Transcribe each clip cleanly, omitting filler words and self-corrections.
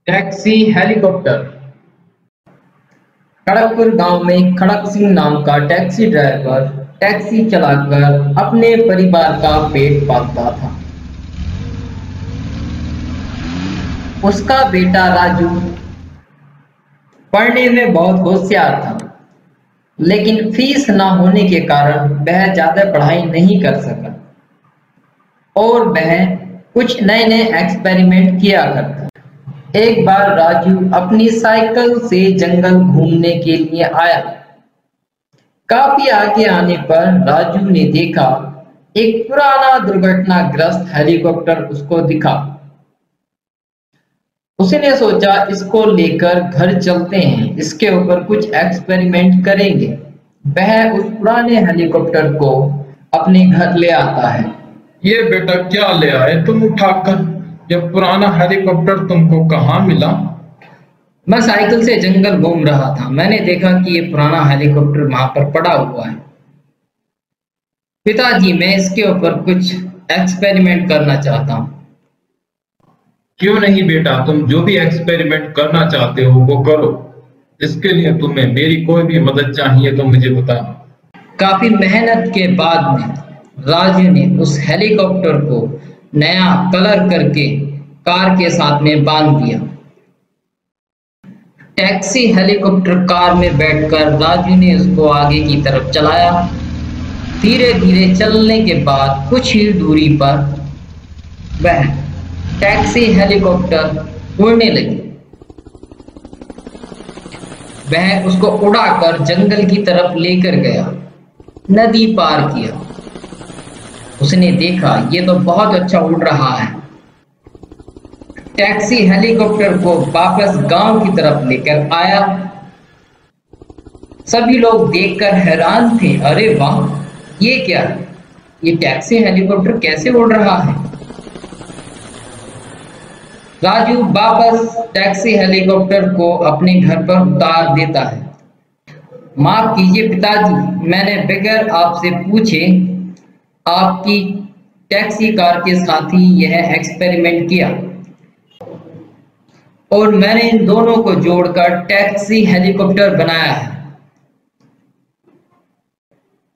Taxi helicopter. Kharagpur गांव में खड़क सिंह नाम का टैक्सी ड्राइवर टैक्सी चलाकर अपने परिवार का पेट पालता था। उसका बेटा राजू पढ़ने में बहुत होशियार था, लेकिन फीस न होने के कारण वह ज्यादा पढ़ाई नहीं कर सका और वह कुछ नए नए एक्सपेरिमेंट किया करता। एक बार राजू अपनी साइकिल से जंगल घूमने के लिए आया। काफी आगे आने पर राजू ने देखा एक पुराना दुर्घटनाग्रस्त हेलीकॉप्टर उसको दिखा। उसने सोचा इसको लेकर घर चलते हैं, इसके ऊपर कुछ एक्सपेरिमेंट करेंगे। वह उस पुराने हेलीकॉप्टर को अपने घर ले आता है। ये बेटा क्या ले आए तुम उठाकर? ये पुराना हेलीकॉप्टर तुमको कहाँ मिला? मैं साइकिल से जंगल घूम रहा था, मैंने देखा कि ये पुराना हेलीकॉप्टर वहां पर पड़ा हुआ है। पिताजी, मैं इसके ऊपर कुछ एक्सपेरिमेंट करना चाहता हूँ। क्यों नहीं बेटा, तुम जो भी एक्सपेरिमेंट करना चाहते हो वो करो। इसके लिए तुम्हें मेरी कोई भी मदद चाहिए तो मुझे बताना। काफी मेहनत के बाद में राजू ने उस हेलीकॉप्टर को नया कलर करके कार के साथ में बांध दिया। टैक्सी हेलीकॉप्टर कार में बैठकर राजू ने उसको आगे की तरफ चलाया। धीरे धीरे चलने के बाद कुछ ही दूरी पर वह टैक्सी हेलीकॉप्टर उड़ने लगी। वह उसको उड़ाकर जंगल की तरफ लेकर गया, नदी पार किया। उसने देखा ये तो बहुत अच्छा उड़ रहा है। टैक्सी हेलीकॉप्टर को वापस गांव की तरफ लेकर आया। सभी लोग देखकर हैरान थे, अरे वाह, ये क्या है? ये टैक्सी हेलीकॉप्टर कैसे उड़ रहा है? राजू वापस टैक्सी हेलीकॉप्टर को अपने घर पर उतार देता है। माफ कीजिए पिताजी, मैंने बगैर आपसे पूछे आपकी टैक्सी कार के साथ ही यह एक्सपेरिमेंट किया और मैंने इन दोनों को जोड़कर टैक्सी हेलीकॉप्टर बनाया है।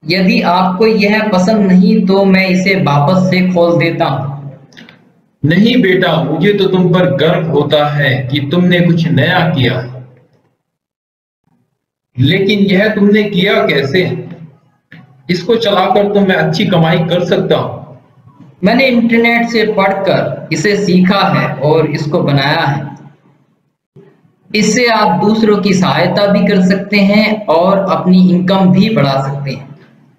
यदि आपको यह पसंद नहीं तो मैं इसे वापस से खोल देता हूँ। नहीं बेटा, मुझे तो तुम पर गर्व होता है कि तुमने कुछ नया किया, लेकिन यह तुमने किया कैसे? इसको चलाकर तो मैं अच्छी कमाई कर सकता हूँ। मैंने इंटरनेट से पढ़कर इसे सीखा है और इसको बनाया है। इससे आप दूसरों की सहायता भी कर सकते हैं और अपनी इनकम भी बढ़ा सकते हैं।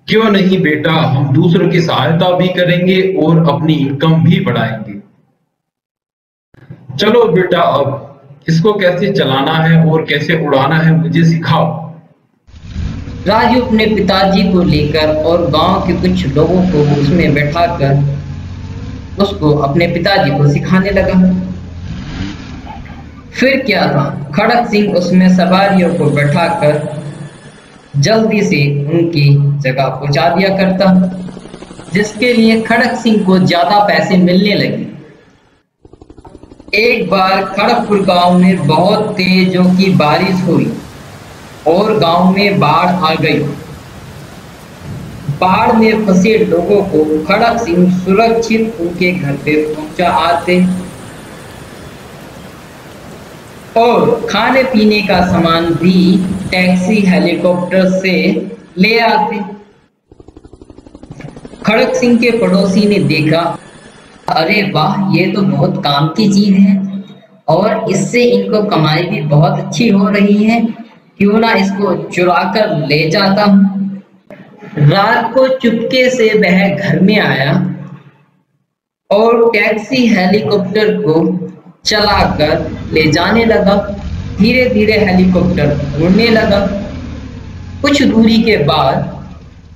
क्यों नहीं बेटा, हम दूसरों की सहायता भी करेंगे और अपनी इनकम भी बढ़ाएंगे। चलो बेटा, अब इसको कैसे चलाना है और कैसे उड़ाना है मुझे सिखाओ। राजू अपने पिताजी को लेकर और गांव के कुछ लोगों को उसमें बैठाकर उसको अपने पिताजी को सिखाने लगा। फिर क्या था, खड़क सिंह उसमें सवारियों को बैठाकर जल्दी से उनकी जगह पहुंचा दिया करता, जिसके लिए खड़क सिंह को ज्यादा पैसे मिलने लगे। एक बार खड़गपुर गांव में बहुत तेजों की बारिश हुई और गांव में बाढ़ आ गई। बाढ़ में फंसे लोगों को खड़क सिंह सुरक्षित उनके घर पे पहुंचा आते और खाने पीने का सामान भी टैक्सी हेलीकॉप्टर से ले आते। खड़क सिंह के पड़ोसी ने देखा, अरे वाह, ये तो बहुत काम की चीज है और इससे इनको कमाई भी बहुत अच्छी हो रही है, क्यों ना इसको चुरा कर ले जाता हूं। रात को चुपके से वह घर में आया और टैक्सी हेलीकॉप्टर को चलाकर ले जाने लगा। धीरे धीरे हेलीकॉप्टर उड़ने लगा। कुछ दूरी के बाद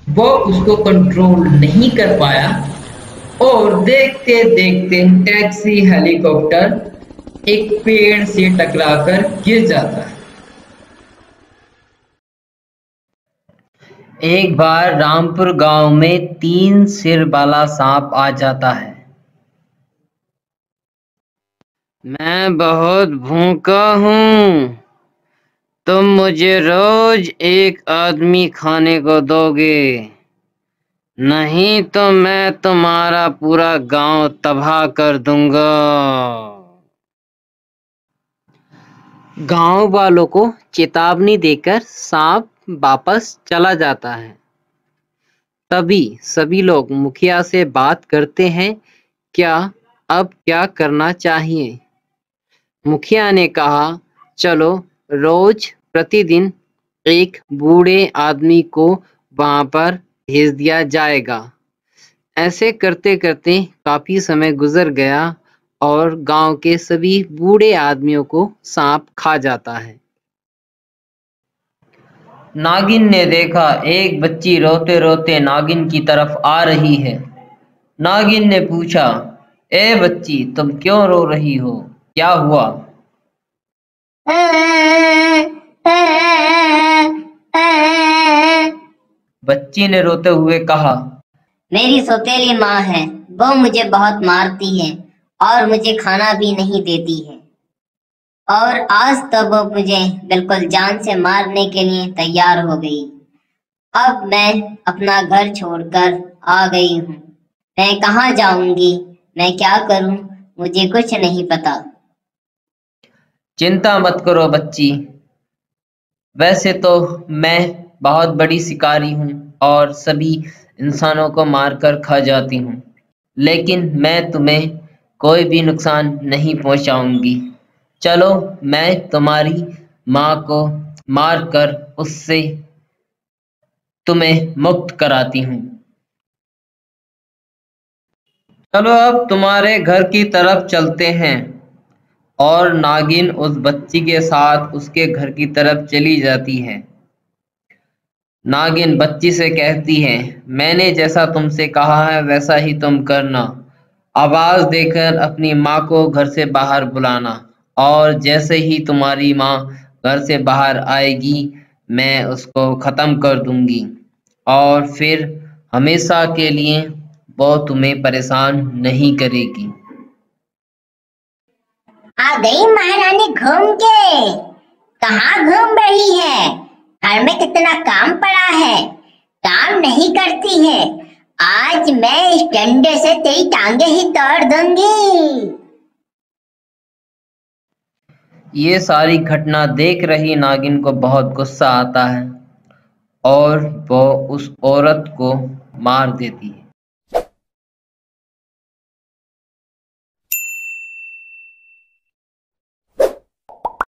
वो उसको कंट्रोल नहीं कर पाया और देखते देखते टैक्सी हेलीकॉप्टर एक पेड़ से टकराकर गिर जाता है। एक बार रामपुर गांव में 3 सिर वाला सांप आ जाता है। मैं बहुत भूखा हूँ। तुम मुझे रोज एक आदमी खाने को दोगे, नहीं तो मैं तुम्हारा पूरा गांव तबाह कर दूंगा। गांव वालों को चेतावनी देकर सांप वापस चला जाता है। तभी सभी लोग मुखिया से बात करते हैं, अब क्या करना चाहिए। मुखिया ने कहा, चलो रोज प्रतिदिन एक बूढ़े आदमी को वहां पर भेज दिया जाएगा। ऐसे करते करते काफी समय गुजर गया और गांव के सभी बूढ़े आदमियों को सांप खा जाता है। नागिन ने देखा एक बच्ची रोते रोते नागिन की तरफ आ रही है। नागिन ने पूछा, ए बच्ची, तुम क्यों रो रही हो? क्या हुआ? बच्ची ने रोते हुए कहा, मेरी सौतेली माँ है, वो मुझे बहुत मारती है और मुझे खाना भी नहीं देती है। और आज तो वो मुझे बिल्कुल जान से मारने के लिए तैयार हो गई। अब मैं अपना घर छोड़कर आ गई हूँ। मैं कहाँ जाऊंगी? मैं क्या करूँ? मुझे कुछ नहीं पता। चिंता मत करो बच्ची, वैसे तो मैं बहुत बड़ी शिकारी हूँ और सभी इंसानों को मारकर खा जाती हूँ, लेकिन मैं तुम्हें कोई भी नुकसान नहीं पहुंचाऊंगी। चलो मैं तुम्हारी माँ को मारकर उससे तुम्हें मुक्त कराती हूँ। चलो अब तुम्हारे घर की तरफ चलते हैं। और नागिन उस बच्ची के साथ उसके घर की तरफ चली जाती है। नागिन बच्ची से कहती है, मैंने जैसा तुमसे कहा है वैसा ही तुम करना। आवाज देकर अपनी माँ को घर से बाहर बुलाना, और जैसे ही तुम्हारी माँ घर से बाहर आएगी मैं उसको खत्म कर दूंगी और फिर हमेशा के लिए वो तुम्हें परेशान नहीं करेगी। आ गई महारानी घूम के। कहाँ घूम रही है? घर में कितना काम पड़ा है, काम नहीं करती है। आज मैं इस डंडे से तेरी टांगे ही तोड़ दूंगी। ये सारी घटना देख रही नागिन को बहुत गुस्सा आता है और वो उस औरत को मार देती है।